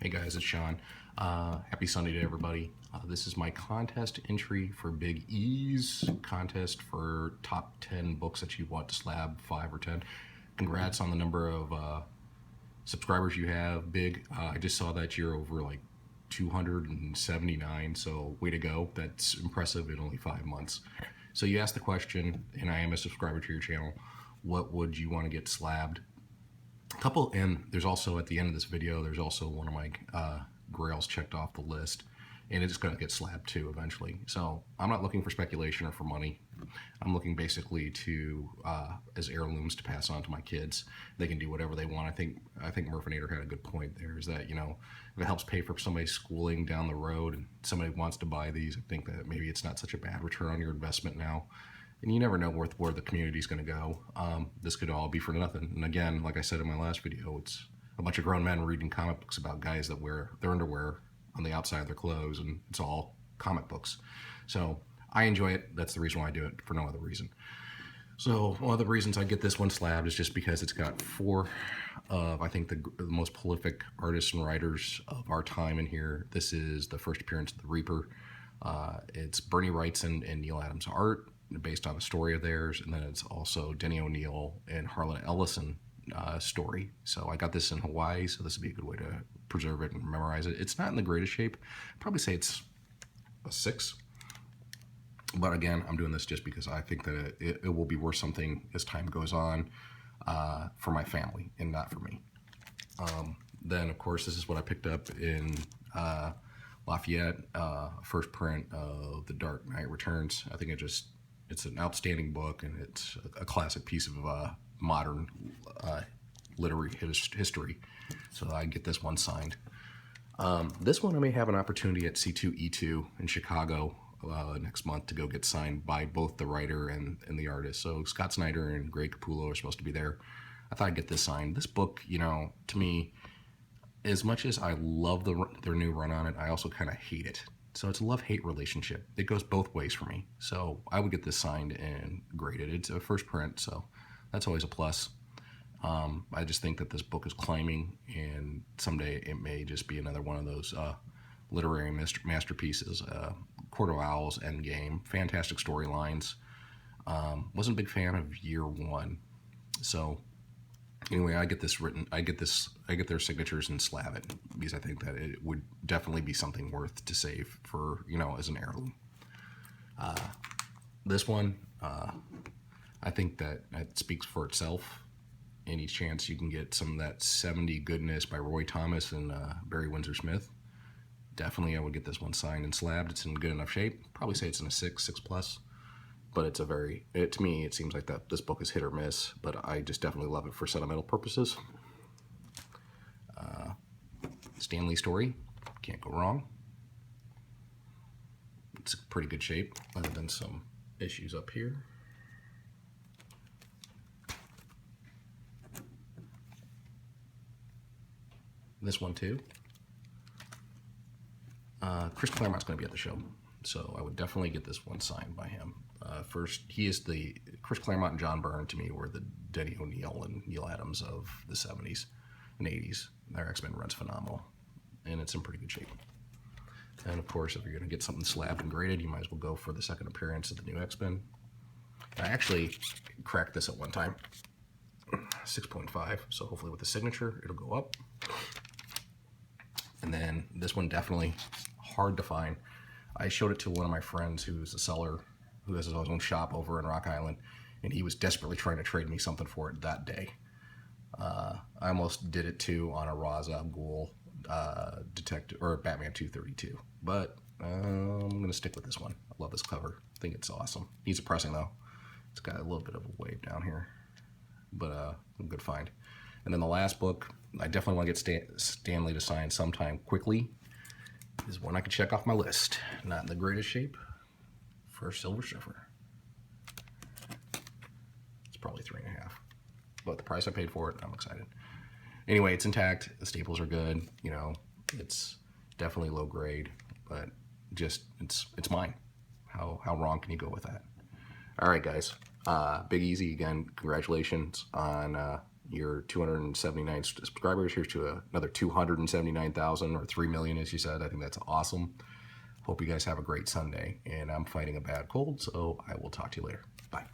Hey guys, it's Sean. Happy Sunday to everybody. This is my contest entry for Bigeez contest for top 10 books that you want to slab, 5 or 10. Congrats on the number of subscribers you have, Big. I just saw that you're over like 279, so way to go. That's impressive in only 5 months. So you asked the question, and I am a subscriber to your channel, what would you want to get slabbed? Couple, and there's also at the end of this video, there's also one of my grails checked off the list, and it's going to get slabbed too eventually. So I'm not looking for speculation or for money. I'm looking basically to as heirlooms to pass on to my kids. They can do whatever they want. I think Murphinator had a good point there, is that, you know, if it helps pay for somebody's schooling down the road and somebody wants to buy these, I think that maybe it's not such a bad return on your investment now. And you never know where the community is going to go. This could all be for nothing. And again, like I said in my last video, it's a bunch of grown men reading comic books about guys that wear their underwear on the outside of their clothes, and it's all comic books. So I enjoy it. That's the reason why I do it, for no other reason. So one of the reasons I get this one slabbed is just because it's got 4 of, I think, the most prolific artists and writers of our time in here. This is the first appearance of the Reaper. It's Bernie Wrightson and Neil Adams' art, based on a story of theirs, and then it's also Denny O'Neil and Harlan Ellison story. So I got this in Hawaii, so this would be a good way to preserve it and memorize it. It's not in the greatest shape. I'd probably say it's a 6. But again, I'm doing this just because I think that it will be worth something as time goes on for my family and not for me. Then, of course, this is what I picked up in Lafayette, first print of The Dark Knight Returns. I think it's an outstanding book, and it's a classic piece of modern literary history. So I get this one signed. This one I may have an opportunity at C2E2 in Chicago next month to go get signed by both the writer and the artist. So Scott Snyder and Greg Capullo are supposed to be there. I thought I'd get this signed. This book, you know, to me, as much as I love their new run on it, I also kind of hate it. So it's a love-hate relationship. It goes both ways for me. So I would get this signed and graded. It's a first print, so that's always a plus. I just think that this book is climbing, and someday it may just be another one of those literary masterpieces. Court of Owls, Endgame, fantastic storylines. Wasn't a big fan of year 1. So anyway, I get this written, I get their signatures and slab it, because I think that it would definitely be something worth to save for, you know, as an heirloom. This one, I think that it speaks for itself. Any chance you can get some of that 70 goodness by Roy Thomas and Barry Windsor Smith, definitely I would get this one signed and slabbed. It's in good enough shape. Probably say it's in a 6 plus. But it's a very, to me, it seems like that this book is hit or miss, but I just definitely love it for sentimental purposes. Stan Lee story, can't go wrong. It's a pretty good shape, other than some issues up here. This one too. Chris Claremont's going to be at the show, so I would definitely get this one signed by him. First, he is Chris Claremont and John Byrne, to me, were the Denny O'Neil and Neil Adams of the 70s and 80s. Their X-Men run's phenomenal, and it's in pretty good shape. And of course, if you're going to get something slabbed and graded, you might as well go for the second appearance of the new X-Men. I actually cracked this at one time, 6.5, so hopefully with the signature, it'll go up. And then this one, definitely hard to find. I showed it to one of my friends who's a seller, who has his own shop over in Rock Island, and he was desperately trying to trade me something for it that day. I almost did it too on a Ra's al Ghul detective, or Batman 232, but I'm gonna stick with this one. I love this cover. I think it's awesome. Needs a pressing though. It's got a little bit of a wave down here, but a good find. And then the last book, I definitely want to get Stan Lee to sign sometime quickly, is one I can check off my list. Not in the greatest shape. For Silver Surfer. It's probably 3.5. But the price I paid for it, I'm excited. Anyway, it's intact. The staples are good. You know, it's definitely low grade, but just it's mine. How wrong can you go with that? All right, guys. Big Easy again. Congratulations on your 279 subscribers. Here's to another 279,000 or 3 million, as you said. I think that's awesome. Hope you guys have a great Sunday. And I'm fighting a bad cold, so I will talk to you later. Bye.